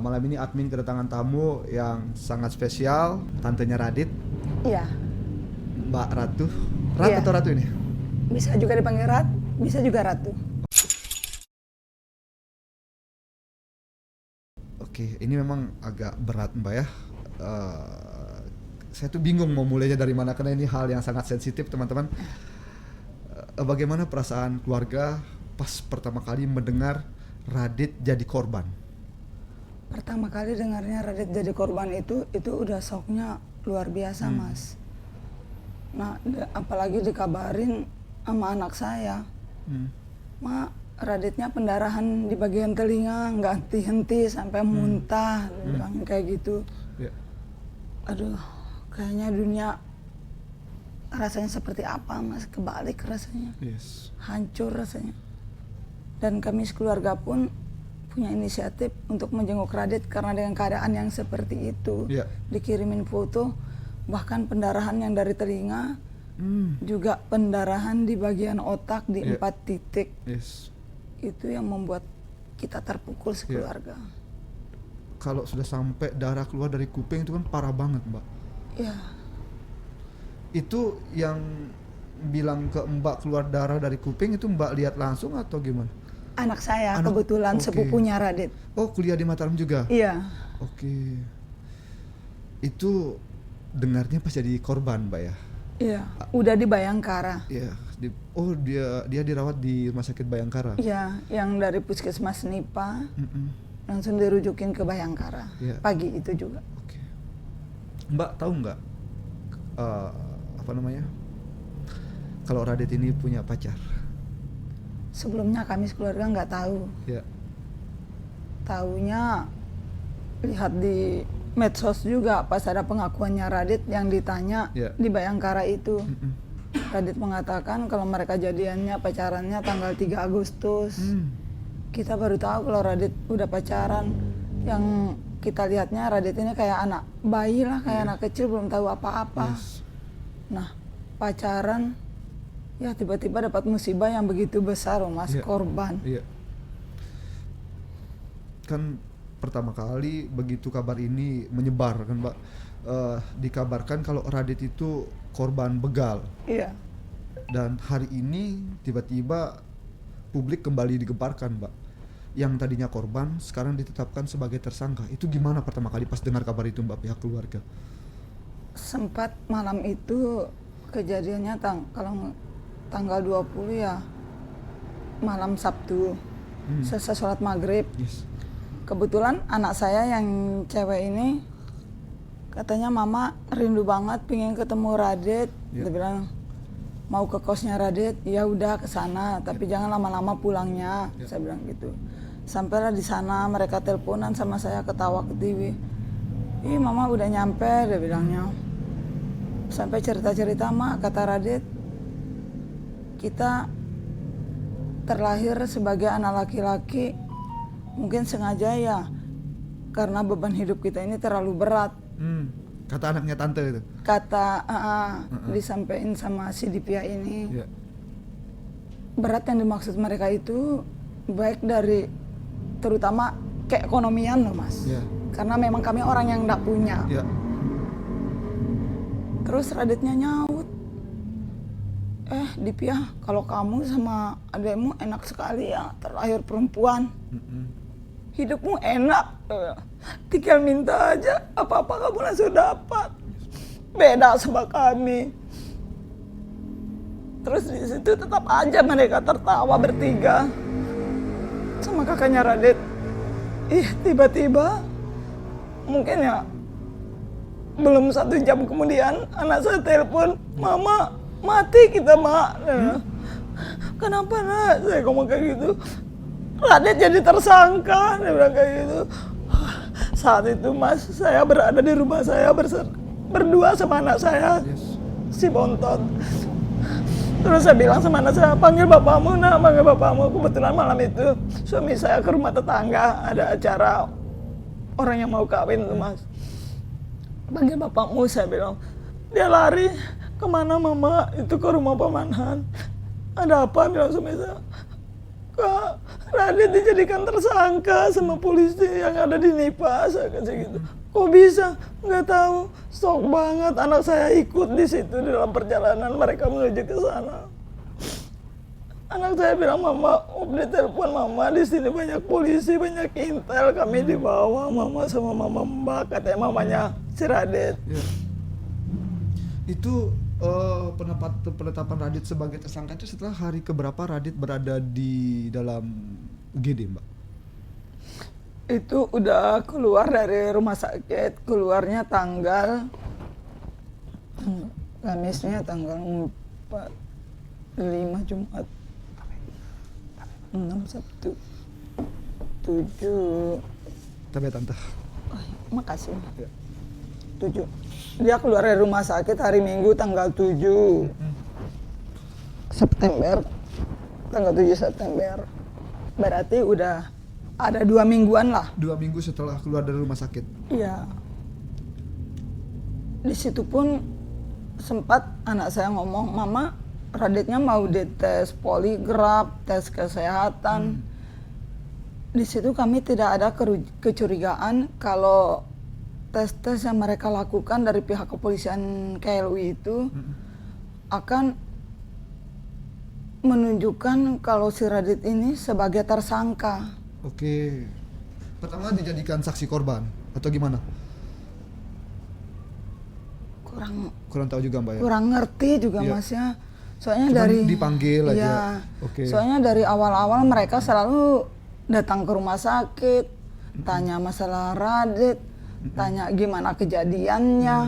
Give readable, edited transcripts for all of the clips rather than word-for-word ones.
Malam ini admin kedatangan tamu yang sangat spesial, tantenya Radit, Iya, Mbak Ratu. Rat Iya. atau Ratu ini? bisa juga dipanggil Rat, bisa juga Ratu. Oke, ini memang agak berat Mbak ya. Saya tuh bingung mau mulainya dari mana karena ini hal yang sangat sensitif teman-teman. Bagaimana perasaan keluarga pas pertama kali mendengar Radit jadi korban? Pertama kali dengarnya Radit jadi korban itu udah shocknya luar biasa, Mas. Nah, apalagi dikabarin sama anak saya, Ma, Raditnya pendarahan di bagian telinga, nggak henti-henti sampai muntah, bilangin kayak gitu. Ya. Aduh, kayaknya dunia rasanya seperti apa, Mas? Kebalik rasanya, Yes. hancur rasanya. Dan kami sekeluarga pun punya inisiatif untuk menjenguk Radit karena dengan keadaan yang seperti itu. Ya. Dikirimin foto, bahkan pendarahan yang dari telinga, juga pendarahan di bagian otak di 4 titik. Yes. Itu yang membuat kita terpukul sekeluarga. Kalau sudah sampai darah keluar dari kuping itu kan parah banget Mbak. Ya, Itu yang bilang ke Mbak keluar darah dari kuping itu Mbak lihat langsung atau gimana? anak saya Anak- kebetulan oke. sepupunya Radit. Oh, kuliah di Mataram juga? Iya, Oke. Itu dengarnya pas jadi korban Mbak ya? iya, udah di Bayangkara. Iya. Dia dirawat di Rumah Sakit Bayangkara? Iya, yang dari Puskesmas Nipa Mm-mm. langsung dirujukin ke Bayangkara. Iya. Pagi itu juga. Oke. Mbak tahu nggak apa namanya? Kalau Radit ini punya pacar? Sebelumnya kami sekeluarga nggak tahu. Ya. Taunya lihat di medsos juga pas ada pengakuannya Radit yang ditanya Ya. di Bayangkara itu. Mm-mm. Radit mengatakan kalau mereka jadiannya pacarannya tanggal 3 Agustus. Kita baru tahu kalau Radit udah pacaran. Yang kita lihatnya Radit ini kayak anak bayi lah, kayak anak kecil belum tahu apa-apa. Yes. Nah, pacaran ya tiba-tiba dapat musibah yang begitu besar loh, Mas, Iya. korban. Iya. Kan pertama kali begitu kabar ini menyebar kan Mbak, dikabarkan kalau Radit itu korban begal, Iya. dan hari ini tiba-tiba publik kembali digemparkan Mbak. Yang tadinya korban sekarang ditetapkan sebagai tersangka. Itu gimana pertama kali pas dengar kabar itu Mbak, pihak keluarga? Sempat malam itu kejadiannya kalau tanggal 20 ya malam Sabtu. Selesai sholat maghrib. Yes. Kebetulan anak saya yang cewek ini katanya mama rindu banget pingin ketemu Radit. Ya. Dia bilang mau ke kosnya Radit, ya udah ke sana tapi jangan lama-lama pulangnya. Ya. Saya bilang gitu. Sampailah di sana mereka teleponan sama saya ketawa ke TV. Ih mama udah nyampe, dia bilangnya. Sampai cerita-cerita mak kata Radit, kita terlahir sebagai anak laki-laki mungkin sengaja ya karena beban hidup kita ini terlalu berat. Kata anaknya tante itu. Kata disampaikan sama si Dipia ini. Ya. Berat yang dimaksud mereka itu baik dari terutama keekonomian loh Mas. Ya. Karena memang kami orang yang enggak punya. Ya. Terus Raditnya nyaut. Dipia, kalau kamu sama adekmu enak sekali ya terlahir perempuan. Hidupmu enak, tinggal minta aja apa-apa kamu langsung dapat. Beda sama kami. Terus di situ tetap aja mereka tertawa bertiga sama kakaknya Radit. Tiba-tiba mungkin ya belum 1 jam kemudian anak saya telepon, mama mati kita mak. Kenapa nak? Saya ngomong kayak gitu. Radit jadi tersangka, dia bilang kayak gitu. Saat itu Mas, saya berada di rumah saya berdua sama anak saya, Yes. si Bontot. Terus saya bilang sama anak saya, panggil bapakmu nak, panggil bapakmu. Kebetulan malam itu suami saya ke rumah tetangga, ada acara orang yang mau kawin tuh Mas. Panggil bapakmu, saya bilang. Dia lari, kemana mama? Itu ke rumah Pamanhan. Ada apa? Bilang suami saya. Kak, Radit dijadikan tersangka sama polisi yang ada di Nipa, saya kasih gitu. Kok bisa? Nggak tahu. Shock banget, anak saya ikut di situ di dalam perjalanan mereka menuju ke sana. Anak saya bilang, mama, di telepon mama, di sini banyak polisi, banyak intel, kami dibawa mama sama mama Mbak, katanya mamanya si Radit. Ya. Itu penetapan Radit sebagai tersangka itu setelah hari keberapa Radit berada di dalam UGD, Mbak? Itu udah keluar dari rumah sakit, keluarnya tanggal Kamisnya tanggal 5 Jumat 6 Sabtu 7. Tapi tante. Makasih. Ya. 7. Dia keluar dari rumah sakit hari Minggu tanggal 7 September. Tanggal 7 September. Berarti udah ada 2 mingguan lah. 2 minggu setelah keluar dari rumah sakit. Iya. Di situ pun sempat anak saya ngomong, mama, Raditnya mau dites poligraf, tes kesehatan. Di situ kami tidak ada kecurigaan kalau tes-tes yang mereka lakukan dari pihak kepolisian KLU itu akan menunjukkan kalau si Radit ini sebagai tersangka. Oke. Pertama dijadikan saksi korban atau gimana? Kurang tahu juga, Mbak ya. Kurang ngerti juga Iya. Mas ya. Soalnya Cuman dari dipanggil aja. Iya. Oke. Soalnya dari awal-awal mereka selalu datang ke rumah sakit, tanya masalah Radit, tanya gimana kejadiannya.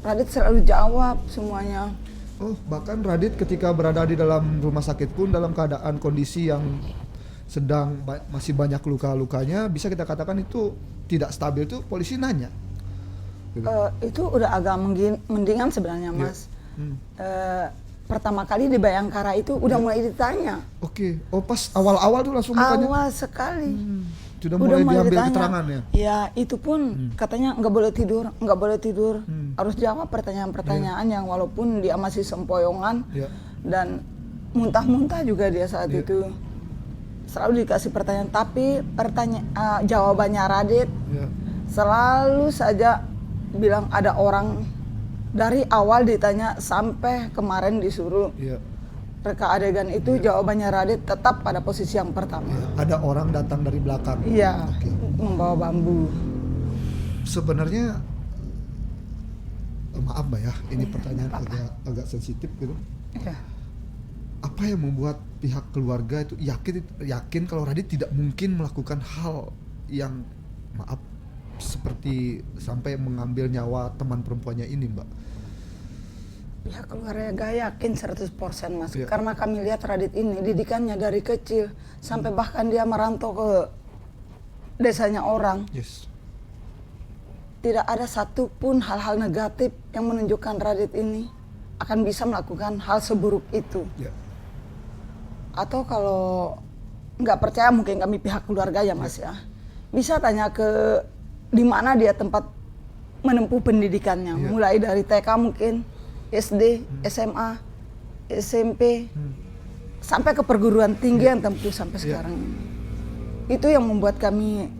Radit selalu jawab semuanya. Oh, bahkan Radit ketika berada di dalam rumah sakit pun dalam keadaan kondisi yang sedang masih banyak luka-lukanya, bisa kita katakan itu tidak stabil, tuh polisi nanya. Gitu. Itu udah agak mendingan sebenarnya Mas. Pertama kali di Bayangkara itu udah mulai ditanya. Oke. Oh, pas awal-awal tuh langsung ditanya. Awal sekali. Sudah mulai diambil ditanya. keterangan ya? Ya, itu pun katanya nggak boleh tidur. Harus jawab pertanyaan-pertanyaan yang walaupun dia masih sempoyongan dan muntah-muntah juga dia saat itu. Selalu dikasih pertanyaan, tapi jawabannya Radit selalu saja bilang ada orang. Dari awal ditanya sampai kemarin disuruh reka adegan itu, jawabannya Radit tetap pada posisi yang pertama. Ada orang datang dari belakang. Iya, membawa bambu. Sebenarnya maaf Mbak ya, ini pertanyaan agak sensitif gitu. Iya. Apa yang membuat pihak keluarga itu yakin kalau Radit tidak mungkin melakukan hal yang maaf seperti sampai mengambil nyawa teman perempuannya ini, Mbak? Pihak keluarga yakin 100% Mas. Karena kami lihat Radit ini didikannya dari kecil sampai bahkan dia merantau ke desanya orang. Tidak ada satupun hal-hal negatif yang menunjukkan Radit ini akan bisa melakukan hal seburuk itu. Atau kalau nggak percaya mungkin kami pihak keluarga ya Mas ya. Bisa tanya ke di mana dia tempat menempuh pendidikannya, mulai dari TK mungkin, SD, SMA, SMP, sampai ke perguruan tinggi yang tempuh sampai sekarang. Itu yang membuat kami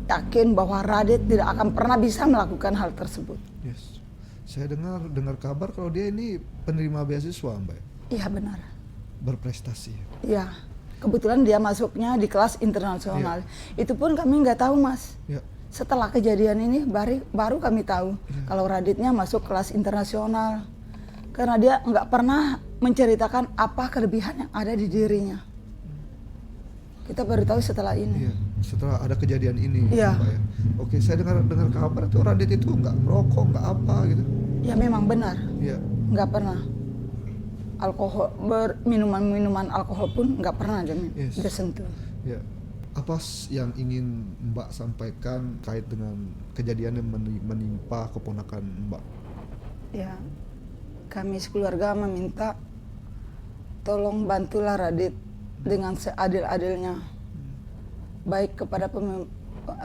yakin bahwa Radit tidak akan pernah bisa melakukan hal tersebut. Saya dengar kabar kalau dia ini penerima beasiswa, Mbak. Iya benar. Berprestasi. Iya. Kebetulan dia masuknya di kelas internasional. Itu pun kami nggak tahu Mas. Setelah kejadian ini baru kami tahu kalau Raditnya masuk kelas internasional. Karena dia nggak pernah menceritakan apa kelebihan yang ada di dirinya. Kita baru tahu setelah ini. Setelah ada kejadian ini. Iya. Mbak, ya. Oke, saya dengar kabar tuh Radit itu nggak merokok, nggak apa gitu. Ya memang benar. Nggak pernah. Alkohol, minuman alkohol pun nggak pernah dia sentuh. Apa yang ingin Mbak sampaikan kait dengan kejadian yang menimpa keponakan Mbak? Ya, kami sekeluarga meminta tolong bantulah Radit dengan seadil-adilnya, baik kepada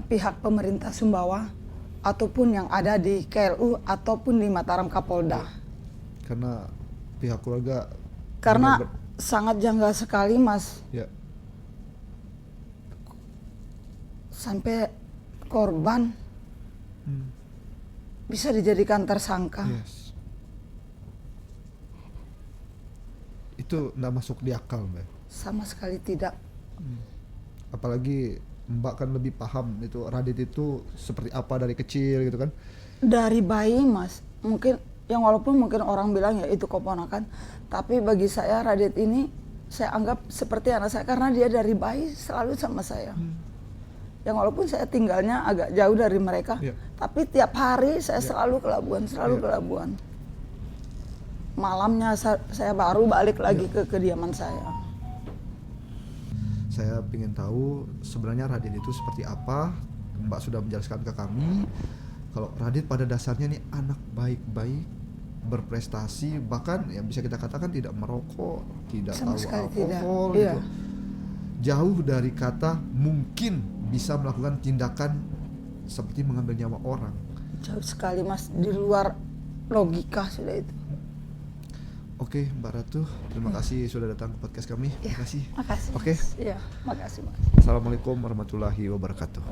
pihak pemerintah Sumbawa ataupun yang ada di KLU ataupun di Mataram Kapolda. Karena pihak keluarga sangat janggal sekali Mas. sampai korban bisa dijadikan tersangka. Yes. Itu nggak masuk di akal, Mbak. Sama sekali tidak. Apalagi Mbak kan lebih paham itu Radit itu seperti apa dari kecil gitu kan. Dari bayi Mas, mungkin yang walaupun mungkin orang bilang ya itu keponakan, tapi bagi saya Radit ini saya anggap seperti anak saya karena dia dari bayi selalu sama saya. Yang walaupun saya tinggalnya agak jauh dari mereka, Iya. tapi tiap hari saya selalu ke Labuan, selalu Iya. ke Labuan. Malamnya saya baru balik lagi ke kediaman saya. Saya ingin tahu sebenarnya Radit itu seperti apa. Mbak sudah menjelaskan ke kami kalau Radit pada dasarnya nih anak baik-baik, berprestasi, bahkan ya bisa kita katakan tidak merokok, tidak Sama tahu sekali alkohol tidak. gitu. Iya. Jauh dari kata mungkin bisa melakukan tindakan seperti mengambil nyawa orang. Jauh sekali Mas, di luar logika sudah itu. Oke, Mbak Ratu, terima kasih sudah datang ke podcast kami. Ya, Terima kasih. makasih. Oke. Mas. Iya, makasih Mas. Assalamualaikum warahmatullahi wabarakatuh.